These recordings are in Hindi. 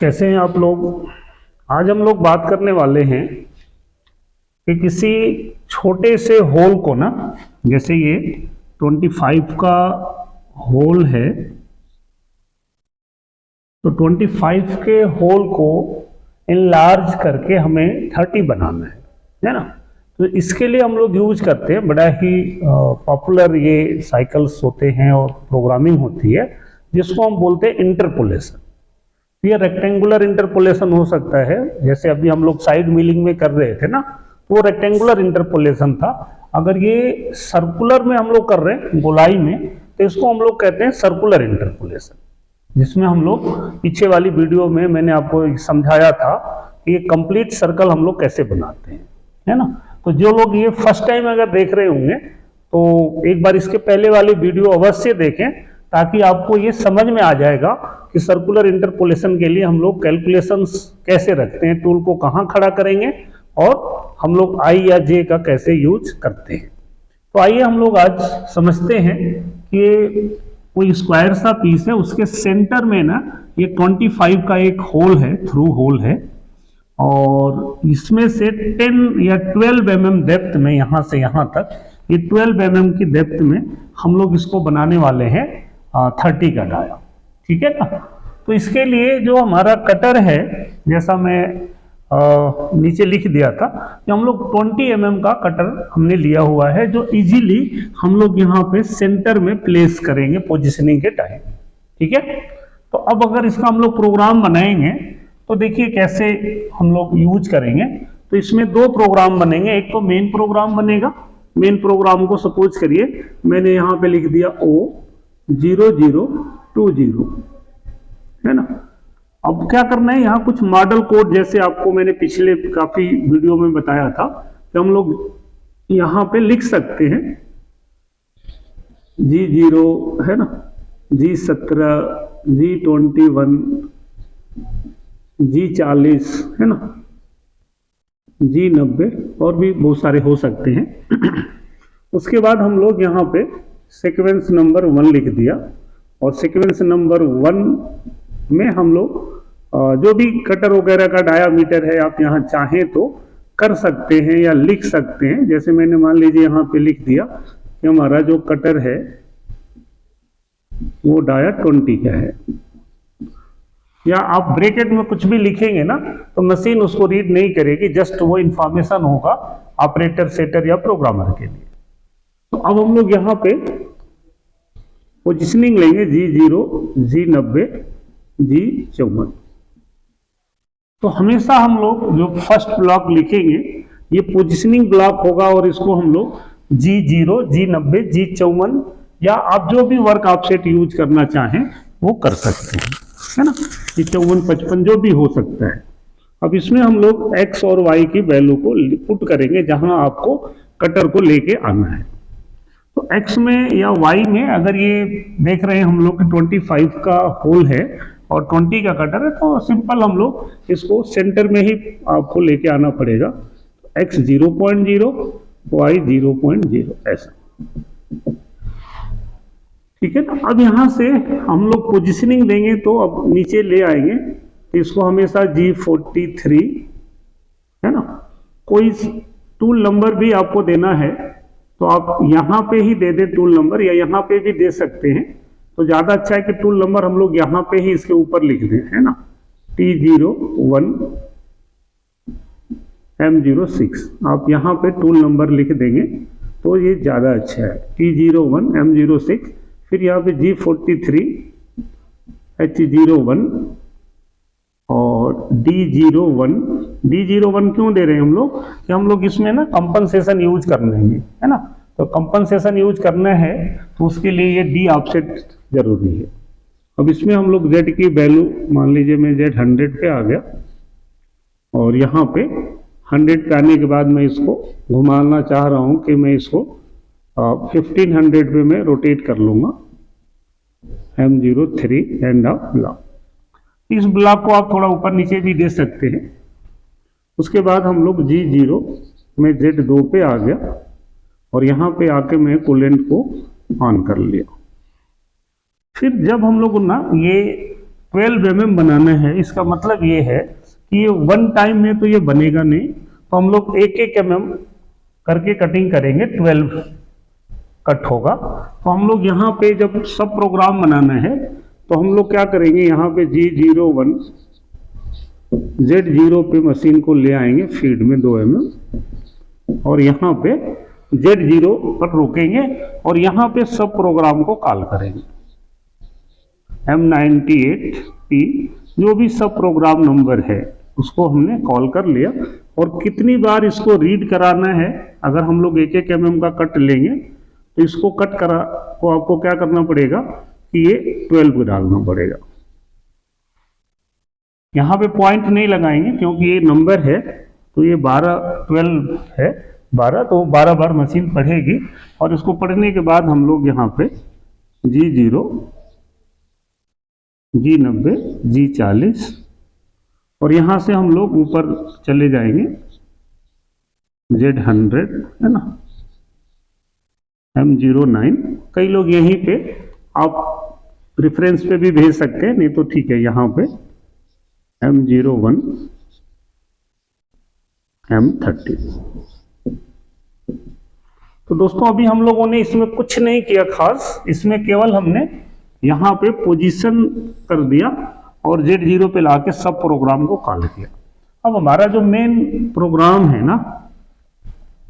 कैसे हैं आप लोग। आज हम लोग बात करने वाले हैं कि किसी छोटे से होल को ना, जैसे ये 25 का होल है, तो 25 के होल को इनलार्ज करके हमें 30 बनाना है ना। तो इसके लिए हम लोग यूज करते हैं, बड़ा ही पॉपुलर ये साइकिल्स होते हैं और प्रोग्रामिंग होती है जिसको हम बोलते हैं इंटरपोलेशन। ये रेक्टेंगुलर इंटरपोलेशन हो सकता है, जैसे अभी हम लोग साइड मिलिंग में कर रहे थे ना, तो वो रेक्टेंगुलर इंटरपोलेशन था। अगर ये सर्कुलर में हम लोग कर रहे हैं, गोलाई में, तो इसको हम लोग कहते हैं सर्कुलर इंटरपोलेशन, जिसमें हम लोग पीछे वाली वीडियो में मैंने आपको समझाया था कि ये कंप्लीट सर्कल हम लोग कैसे बनाते हैं, है ना। तो जो लोग ये फर्स्ट टाइम अगर देख रहे होंगे तो एक बार इसके पहले वाली वीडियो अवश्य देखें, ताकि आपको ये समझ में आ जाएगा कि सर्कुलर इंटरपोलेशन के लिए हम लोग कैलकुलेशंस कैसे रखते हैं, टूल को कहाँ खड़ा करेंगे और हम लोग आई या जे का कैसे यूज करते हैं। तो आइए हम लोग आज समझते हैं कि कोई स्क्वायर सा पीस है, उसके सेंटर में ना ये 25 का एक होल है, थ्रू होल है, और इसमें से 10 या 12 mm डेप्थ में, यहां से यहां तक ये 12 mm की डेप्थ में हम लोग इसको बनाने वाले हैं 30 का डाया, ठीक है ना। तो इसके लिए जो हमारा कटर है, जैसा मैं नीचे लिख दिया था कि हम लोग 20 mm का कटर हमने लिया हुआ है, जो इजीली हम लोग यहाँ पे सेंटर में प्लेस करेंगे पोजीशनिंग के टाइम, ठीक है। तो अब अगर इसका हम लोग प्रोग्राम बनाएंगे तो देखिए कैसे हम लोग यूज करेंगे। तो इसमें दो प्रोग्राम बनेंगे, एक तो मेन प्रोग्राम बनेगा। मेन प्रोग्राम को सपोज करिए मैंने यहाँ पे लिख दिया O0020, है ना। अब क्या करना है, यहाँ कुछ मॉडल कोड, जैसे आपको मैंने पिछले काफी वीडियो में बताया था कि हम लोग यहाँ पे लिख सकते हैं G0, है ना, G17, G21, G40, है ना, G90 और भी बहुत सारे हो सकते हैं। उसके बाद हम लोग यहाँ पे सीक्वेंस नंबर 1 लिख दिया, और सीक्वेंस नंबर 1 में हम लोग जो भी कटर वगैरह का डायामीटर है आप यहाँ चाहें तो कर सकते हैं या लिख सकते हैं। जैसे मैंने मान लीजिए यहाँ पे लिख दिया कि हमारा जो कटर है वो डाया 20 का है, या आप ब्रैकेट में कुछ भी लिखेंगे ना तो मशीन उसको रीड नहीं करेगी, जस्ट वो इंफॉर्मेशन होगा ऑपरेटर, सेटर या प्रोग्रामर के लिए। तो अब हम लोग यहाँ पे पोजिशनिंग लेंगे G0, G90, G54। तो हमेशा हम लोग जो फर्स्ट ब्लॉक लिखेंगे ये पोजिशनिंग ब्लॉक होगा, और इसको हम लोग G0, G90, G54 या आप जो भी वर्क ऑफसेट यूज करना चाहें वो कर सकते हैं, है ना। ये 54, 55 जो भी हो सकता है। अब इसमें हम लोग x और y की वैल्यू को पुट करेंगे जहां आपको कटर को लेके आना है। तो x में या y में अगर ये देख रहे हैं हम लोग कि 25 का होल है और 20 का कटर है, तो सिंपल हम लोग इसको सेंटर में ही आपको लेके आना पड़ेगा। x 0.0, y 0.0, ऐसा, ठीक है ना। अब यहां से हम लोग पोजीशनिंग देंगे, तो अब नीचे ले आएंगे, तो इसको हमेशा G43, है ना। कोई टूल नंबर भी आपको देना है तो आप यहाँ पे ही दे दे टूल नंबर, या यहाँ पे भी दे सकते हैं। तो ज्यादा अच्छा है कि टूल नंबर हम लोग यहाँ पे ही इसके ऊपर लिख दें, है ना। T01 M06 आप यहाँ पे टूल नंबर लिख देंगे तो ये ज्यादा अच्छा है, T01 M06। फिर यहाँ पे G43, H01 और D01 क्यों दे रहे हैं हम लोग, कि हम लोग इसमें ना कंपनसेशन यूज करने हैं, है ना। तो कंपनसेशन यूज करना है तो उसके लिए ये D ऑफसेट जरूरी है। अब इसमें हम लोग Z की वैल्यू, मान लीजिए मैं Z 100 पे आ गया, और यहाँ पे 100 पे आने के बाद मैं इसको घुमाना चाह रहा हूँ कि मैं इसको 1500 पे मैं रोटेट कर लूंगा, M03 एंड ऑफ ब्लॉक। इस ब्लॉक को आप थोड़ा ऊपर नीचे भी दे सकते हैं। उसके बाद हम लोग G0 में Z2 पे आ गया, और यहाँ पे आके मैं कूलेंट को ऑन कर लिया। फिर जब हम लोग ना ये 12 mm बनाना है, इसका मतलब ये है कि ये वन टाइम में तो ये बनेगा नहीं, तो हम लोग 1-1 mm करके कटिंग करेंगे, 12 कट होगा। तो हम लोग यहाँ पे जब सब प्रोग्राम बनाना है तो हम लोग क्या करेंगे, यहाँ पे G01 Z0 पे मशीन को ले आएंगे फीड में 2 mm और यहाँ पे Z0 पर रोकेंगे और यहाँ पे सब प्रोग्राम को कॉल करेंगे। M98P जो भी सब प्रोग्राम नंबर है उसको हमने कॉल कर लिया, और कितनी बार इसको रीड कराना है, अगर हम लोग 1-1 mm का कट लेंगे तो इसको कट करा को आपको क्या करना पड़ेगा कि ये 12 डालना पड़ेगा। यहाँ पे पॉइंट नहीं लगाएंगे क्योंकि ये नंबर है, तो ये 12 है 12, तो 12 बार मशीन पढ़ेगी और इसको पढ़ने के बाद हम लोग यहाँ पे G0 G90 G40 और यहाँ से हम लोग ऊपर चले जाएंगे Z100 है ना, M09। कई लोग यहीं पे आप रेफरेंस पे भी भेज सकते हैं, नहीं तो ठीक है यहाँ पे M01 M30। तो दोस्तों अभी हम लोगों ने इसमें कुछ नहीं किया खास, इसमें केवल हमने यहाँ पे पोजीशन कर दिया और Z0 पे लाके सब प्रोग्राम को कॉल किया। अब हमारा जो मेन प्रोग्राम है ना,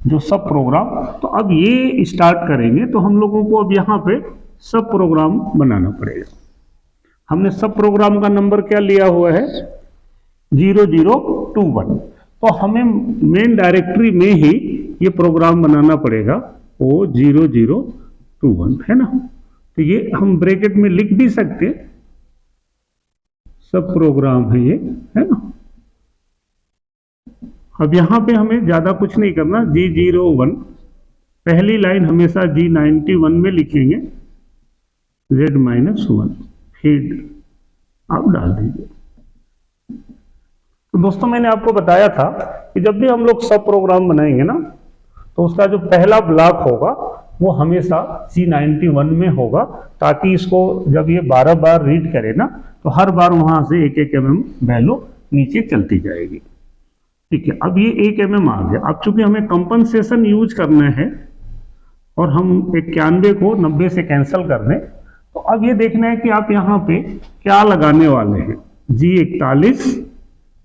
जो सब प्रोग्राम, तो अब ये स्टार्ट करेंगे तो हम लोगों को अब यहाँ पे सब प्रोग्राम बनाना पड़ेगा। हमने सब प्रोग्राम का नंबर क्या लिया हुआ है 0021, तो हमें मेन डायरेक्टरी में ही ये प्रोग्राम बनाना पड़ेगा, वो 0021 है ना। तो ये हम ब्रैकेट में लिख भी सकते हैं, सब प्रोग्राम है ये है ना। अब यहाँ पे हमें ज्यादा कुछ नहीं करना, G01 पहली लाइन हमेशा G91 में लिखेंगे, Z-1 फीड आप डाल दीजिए। तो दोस्तों मैंने आपको बताया था कि जब भी हम लोग सब प्रोग्राम बनाएंगे ना, तो उसका जो पहला ब्लॉक होगा वो हमेशा G91 में होगा, ताकि इसको जब ये 12 बार रीड करे ना तो हर बार वहां से 1-1 mm वैल्यू नीचे चलती जाएगी। ठीक है, अब ये 1 mm आ गया। अब चूंकि हमें कंपनसेशन यूज करना है और हम 91 को 90 से कैंसिल कर दें, तो अब ये देखना है कि आप यहाँ पे क्या लगाने वाले हैं, G41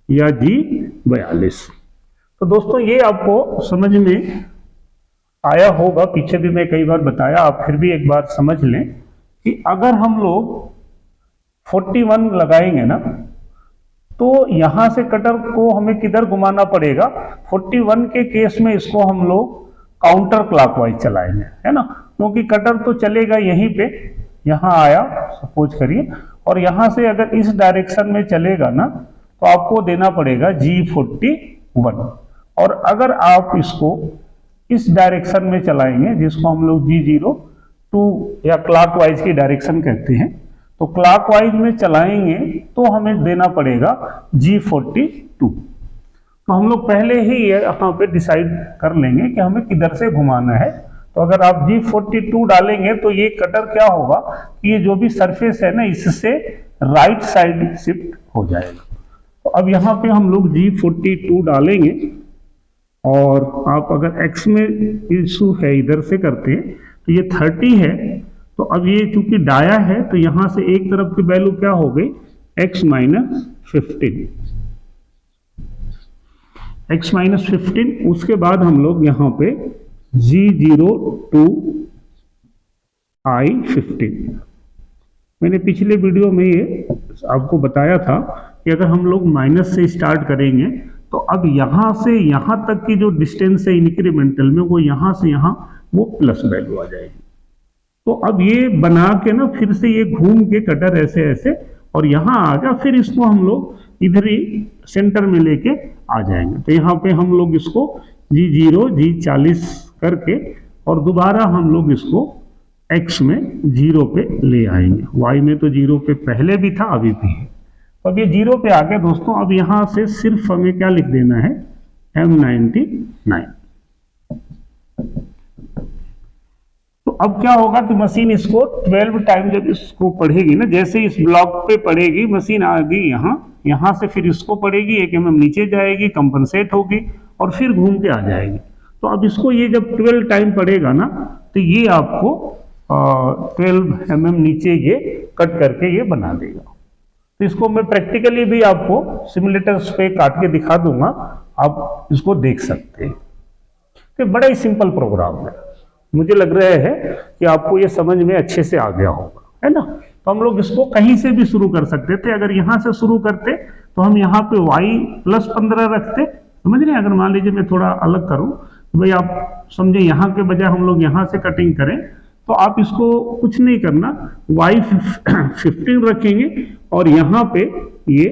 या G42। तो दोस्तों ये आपको समझ में आया होगा, पीछे भी मैं कई बार बताया, आप फिर भी एक बार समझ लें कि अगर हम लोग 41 लगाएंगे ना, तो यहां से कटर को हमें किधर घुमाना पड़ेगा, 41 के केस में इसको हम लोग काउंटर क्लॉकवाइज चलाएंगे है ना, क्योंकि कटर तो चलेगा यहीं पे, यहां आया सपोज करिए, और यहां से अगर इस डायरेक्शन में चलेगा ना तो आपको देना पड़ेगा G41, और अगर आप इसको इस डायरेक्शन में चलाएंगे जिसको हम लोग G02 या क्लॉकवाइज की डायरेक्शन कहते हैं, तो क्लॉकवाइज में चलाएंगे तो हमें देना पड़ेगा G42। तो हम लोग पहले ही यहाँ पे डिसाइड कर लेंगे कि हमें किधर से घुमाना है। तो अगर आप G42 डालेंगे तो ये कटर क्या होगा कि ये जो भी सरफेस है ना इससे राइट साइड शिफ्ट हो जाएगा। तो अब यहाँ पे हम लोग G42 डालेंगे, और आप अगर x में इशू है इधर से करते हैं तो ये 30 है, तो अब ये चूंकि डाया है तो यहां से एक तरफ की वैल्यू क्या हो गई x-15, x-15। उसके बाद हम लोग यहाँ पे G02 I-15, मैंने पिछले वीडियो में ये आपको बताया था कि अगर हम लोग माइनस से स्टार्ट करेंगे तो अब यहां से यहां तक की जो डिस्टेंस है इंक्रीमेंटल में, वो यहां से यहां वो प्लस वैल्यू आ जाएगी। तो अब ये बना के ना फिर से ये घूम के कटर ऐसे ऐसे और यहां आ गया, फिर इसको हम लोग इधर ही सेंटर में लेके आ जाएंगे। तो यहाँ पे हम लोग इसको G0 G40 करके और दोबारा हम लोग इसको x में 0 पे ले आएंगे, y में तो 0 पे पहले भी था अभी भी है। तो अब ये 0 पे आ गया दोस्तों। अब यहां से सिर्फ हमें क्या लिख देना है M99। तो अब क्या होगा कि मशीन इसको 12 टाइम जब इसको पढ़ेगी ना, जैसे इस ब्लॉक पे पढ़ेगी मशीन आ गई यहाँ, यहाँ से फिर इसको पढ़ेगी, 1 mm नीचे जाएगी, कंपनसेट होगी और फिर घूम के आ जाएगी। तो अब इसको ये जब 12 टाइम पढ़ेगा ना, तो ये आपको 12 mm नीचे ये कट करके ये बना देगा। तो इसको मैं प्रैक्टिकली भी आपको सिमुलेटर्स पे काट के दिखा दूंगा, आप इसको देख सकते हैं। तो बड़ा ही सिंपल प्रोग्राम है, मुझे लग रहा है कि आपको ये समझ में अच्छे से आ गया होगा, है ना। तो हम लोग इसको कहीं से भी शुरू कर सकते थे। अगर यहाँ से शुरू करते तो हम यहाँ पे y+15 रखते, समझ रहे हैं। अगर मान लीजिए मैं थोड़ा अलग करूँ, तो भाई आप समझे यहाँ के बजाय हम लोग यहाँ से कटिंग करें, तो आप इसको कुछ नहीं करना, y15 रखेंगे और यहाँ पे ये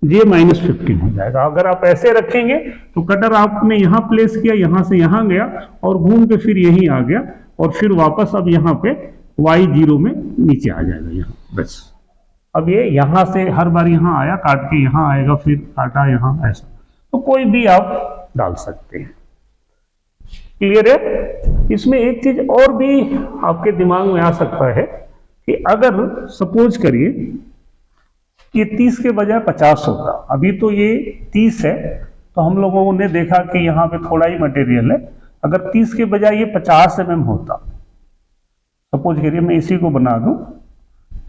j-15 हो जाएगा। अगर आप ऐसे रखेंगे तो कटर आपने यहाँ प्लेस किया, यहाँ से यहाँ गया और घूम के फिर यहीं आ गया और फिर वापस अब यहाँ पे y0 में नीचे आ जाएगा यहाँ, बस। अब ये यहाँ से हर बार यहाँ आया, काट के यहाँ आएगा, फिर काटा यहाँ, ऐसा। तो कोई भी आप डाल सकते हैं। क्लियर है। इसमें एक चीज और भी आपके दिमाग में आ सकता है कि अगर सपोज करिए कि 30 के बजाय 50 होता, अभी तो ये 30 है, तो हम लोगों ने देखा कि यहाँ पे थोड़ा ही मटेरियल है। अगर 30 के बजाय ये 50 mm होता, सपोज करिए मैं इसी को बना दूं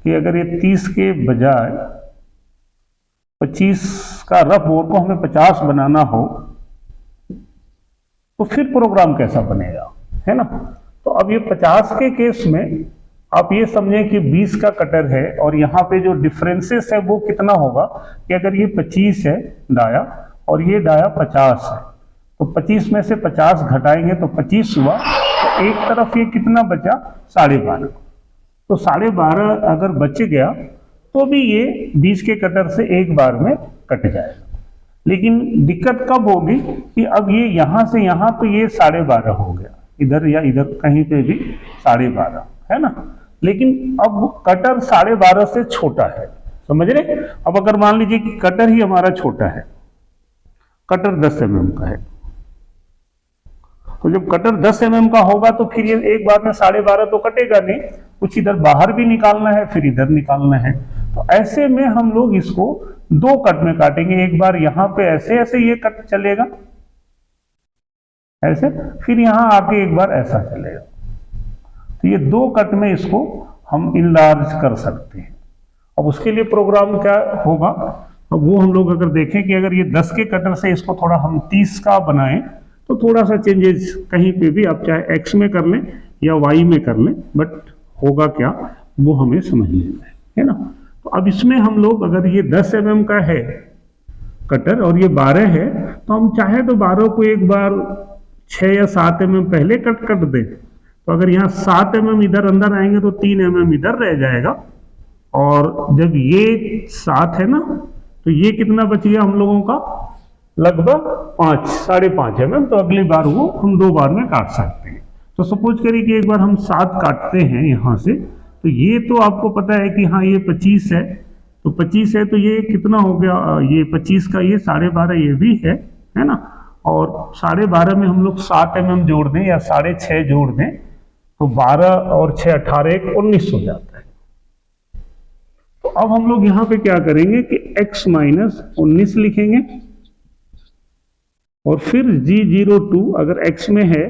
कि अगर ये 30 के बजाय 25 का रफ बोर्ड को हमें 50 बनाना हो, तो फिर प्रोग्राम कैसा बनेगा, है ना। तो अब ये 50 के केस में आप ये समझें कि 20 का कटर है और यहाँ पे जो डिफरेंसेस है वो कितना होगा कि अगर ये 25 है डाया और ये डाया 50 है, तो 25 में से 50 घटाएंगे तो 25 हुआ, तो एक तरफ ये कितना बचा, 12.5। तो 12.5 अगर बच गया तो भी ये 20 के कटर से एक बार में कट जाएगा। लेकिन दिक्कत कब होगी कि अब ये यहाँ से यहाँ तो ये 12.5 हो गया, इधर या इधर कहीं पे भी 12.5, है ना। लेकिन अब कटर 12.5 से छोटा है, समझ रहे। अब अगर मान लीजिए कि कटर ही हमारा छोटा है, कटर 10 mm का है, तो जब कटर 10 mm का होगा तो फिर ये एक बार में 12.5 तो कटेगा नहीं, कुछ इधर बाहर भी निकालना है, फिर इधर निकालना है। तो ऐसे में हम लोग इसको 2 कट में काटेंगे। एक बार यहाँ पे ऐसे ऐसे ये कट चलेगा ऐसे, फिर यहाँ आके एक बार ऐसा चलेगा। तो ये 2 कट में इसको हम इनलार्ज कर सकते हैं। अब उसके लिए प्रोग्राम क्या होगा, अब वो हम लोग अगर देखें कि अगर ये 10 के कटर से इसको थोड़ा हम 30 का बनाएं, तो थोड़ा सा चेंजेस कहीं पे भी आप चाहे x में कर लें या y में कर लें, बट होगा क्या वो हमें समझ लेना है ना। तो अब इसमें हम लोग अगर ये 10 mm का है कटर और ये 12 है, तो हम चाहे तो 12 को एक बार 6 या 7 mm पहले कट कर दें। तो अगर यहाँ 7 mm इधर अंदर आएंगे तो 3 mm इधर रह जाएगा, और जब ये 7 है ना, तो ये कितना बच गया हम लोगों का, लगभग 5-5.5 mm। तो अगली बार वो हम 2 बार में काट सकते हैं। तो सपोज करिए कि एक बार हम 7 काटते हैं यहाँ से, तो ये तो आपको पता है कि हाँ ये 25 है, तो 25 है तो ये कितना हो गया, ये 25 का ये 12.5 ये भी है ना। और 12.5 में हम लोग 7 mm जोड़ दें या 6.5 जोड़ दें, तो 12 और 6 18 19 हो जाता है। तो अब हम लोग यहाँ पे क्या करेंगे कि x-19 लिखेंगे और फिर G02 अगर x में है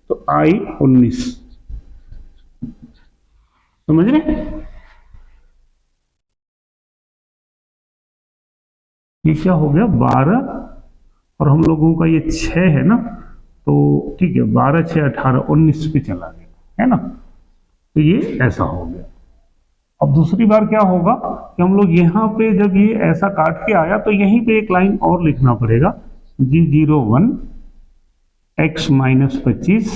तो I-19, समझ रहे। ये क्या हो गया 12 और हम लोगों का ये 6 है ना, तो ठीक है 12 6 18 19 पे चला गया, है ना। तो ये ऐसा हो गया। अब दूसरी बार क्या होगा कि हम लोग यहाँ पे जब ये ऐसा काट के आया तो यहीं पे एक लाइन और लिखना पड़ेगा, G01 x-25,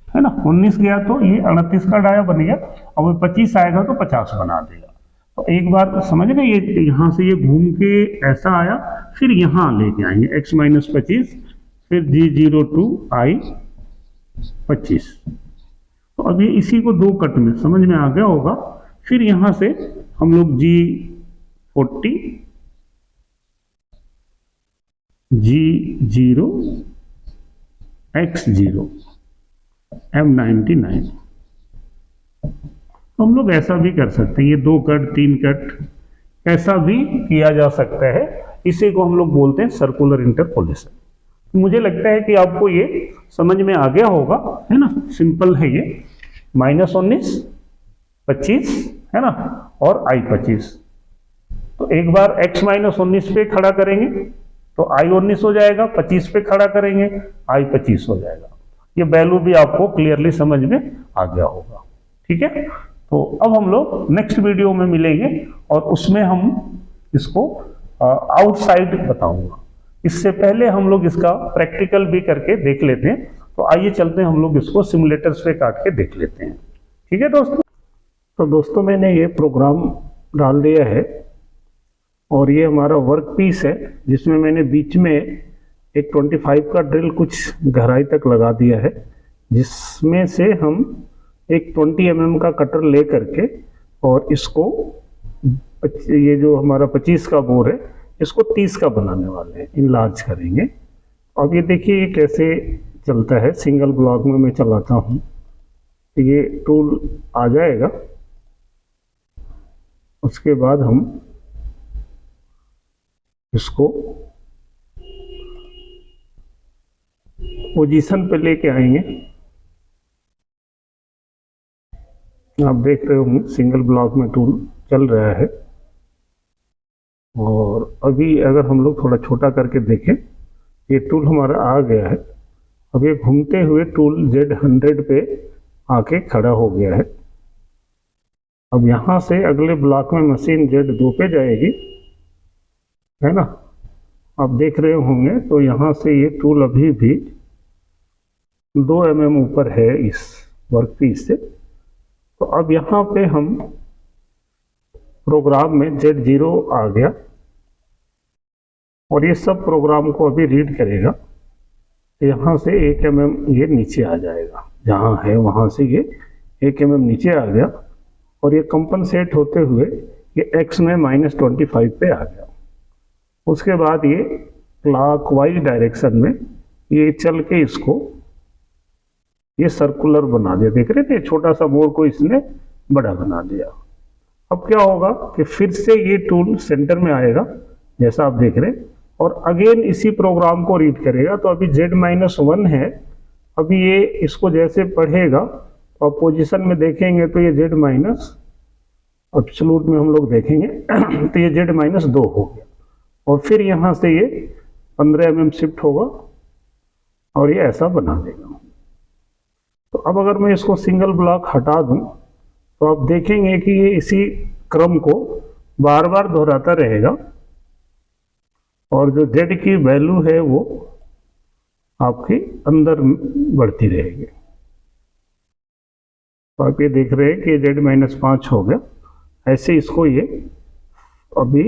है ना। 19 गया तो ये 38 का डाया बन गया, अब 25 आएगा तो 50 बना देगा। तो एक बार समझ रहे, ये यहाँ से ये घूम के ऐसा आया, फिर यहाँ लेके आएंगे x-25, फिर G02 I-25। तो अब ये इसी को 2 कट में समझ में आ गया होगा। फिर यहाँ से हम लोग G40 G0 X0 M99। हम लोग ऐसा भी कर सकते हैं, ये 2 कट 3 कट ऐसा भी किया जा सकता है। इसी को हम लोग बोलते हैं सर्कुलर इंटरपोलेशन। मुझे लगता है कि आपको ये समझ में आ गया होगा, है ना। सिंपल है ये, -19 25 है ना, और I25। तो एक बार x-19 पे खड़ा करेंगे तो I19 हो जाएगा, 25 पे खड़ा करेंगे I25 हो जाएगा। ये वैल्यू भी आपको क्लियरली समझ में आ गया होगा, ठीक है। तो अब हम लोग नेक्स्ट वीडियो में मिलेंगे और उसमें हम इसको आउटसाइड बताऊंगा। इससे पहले हम लोग इसका प्रैक्टिकल भी करके देख लेते हैं। तो आइए चलते हैं, हम लोग इसको सिमुलेटर्स पे काट के देख लेते हैं, ठीक है दोस्तों। तो दोस्तों मैंने ये प्रोग्राम डाल दिया है और ये हमारा वर्क पीस है, जिसमें मैंने बीच में एक 25 का ड्रिल कुछ गहराई तक लगा दिया है, जिसमें से हम एक 20 mm का कटर ले करके और इसको ये जो हमारा 25 का बोर है इसको 30 का बनाने वाले हैं, इनलार्ज करेंगे। अब ये देखिए ये कैसे चलता है। सिंगल ब्लॉक में मैं चलाता हूँ तो ये टूल आ जाएगा। उसके बाद हम इसको पोजीशन पे लेके आएंगे। आप देख रहे होंगे सिंगल ब्लॉक में टूल चल रहा है। और अभी अगर हम लोग थोड़ा छोटा करके देखें, ये टूल हमारा आ गया है। अब ये घूमते हुए टूल Z100 पे आके खड़ा हो गया है। अब यहाँ से अगले ब्लॉक में मशीन Z2 पे जाएगी, है ना। आप देख रहे होंगे तो यहाँ से ये टूल अभी भी 2 mm ऊपर है इस वर्कपीस से। तो अब यहाँ पे हम प्रोग्राम में Z0 आ गया और ये सब प्रोग्राम को अभी रीड करेगा। तो यहाँ से 1 mm ये नीचे आ जाएगा, जहाँ है वहाँ से ये 1 mm नीचे आ गया और ये कंपनसेट होते हुए ये X में -25 पे आ गया। उसके बाद ये क्लॉकवाइज डायरेक्शन में ये चल के इसको ये सर्कुलर बना दिया। देख रहे थे, छोटा सा बोर को इसने बड़ा बना दिया। अब क्या होगा कि फिर से ये टूल सेंटर में आएगा जैसा आप देख रहे हैं और अगेन इसी प्रोग्राम को रीड करेगा। तो अभी Z-1 है, अभी ये इसको जैसे पढ़ेगा तो आप पोजीशन में देखेंगे तो ये Z- एब्सोल्यूट में हम लोग देखेंगे तो ये Z-2 हो गया और फिर यहाँ से ये 15 mm शिफ्ट होगा और ये ऐसा बना देगा। तो अब अगर मैं इसको सिंगल ब्लॉक हटा दूं तो आप देखेंगे कि ये इसी क्रम को बार बार दोहराता रहेगा और जो Z की वैल्यू है वो आपकी अंदर बढ़ती रहेगी। तो आप ये देख रहे हैं कि Z-5 हो गया। ऐसे इसको ये अभी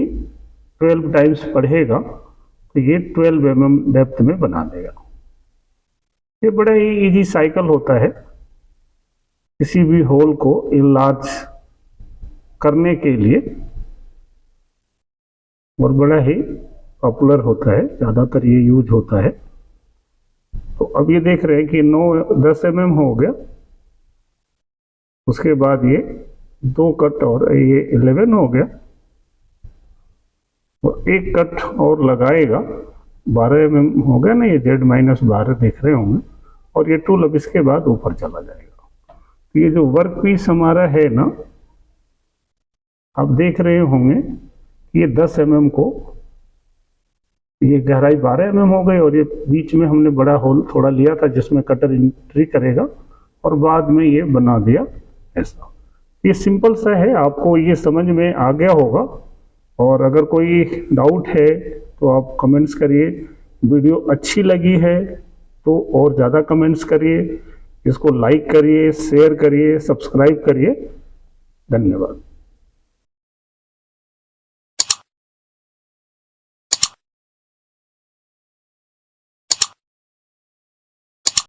12 टाइम्स पढ़ेगा तो ये 12 mm डेप्थ में बना देगा। ये बड़ा ही इजी साइकिल होता है किसी भी होल को इनलार्ज करने के लिए और बड़ा ही पॉपुलर होता है, ज़्यादातर ये यूज होता है। तो अब ये देख रहे हैं कि 10 mm हो गया। उसके बाद ये 2 कट और ये 11 हो गया और 1 कट और लगाएगा, 12 mm हो गया ना। ये Z-12 देख रहे होंगे और ये टूल अब इसके बाद ऊपर चला जाएगा। तो ये जो वर्क पीस हमारा है ना, आप देख रहे होंगे ये 10 mm को ये गहराई 12 mm हो गई और ये बीच में हमने बड़ा होल थोड़ा लिया था जिसमें कटर एंट्री करेगा और बाद में ये बना दिया ऐसा। ये सिंपल सा है, आपको ये समझ में आ गया होगा। और अगर कोई डाउट है तो आप कमेंट्स करिए। वीडियो अच्छी लगी है तो और ज़्यादा कमेंट्स करिए, इसको लाइक करिए, शेयर करिए, सब्सक्राइब करिए। धन्यवाद।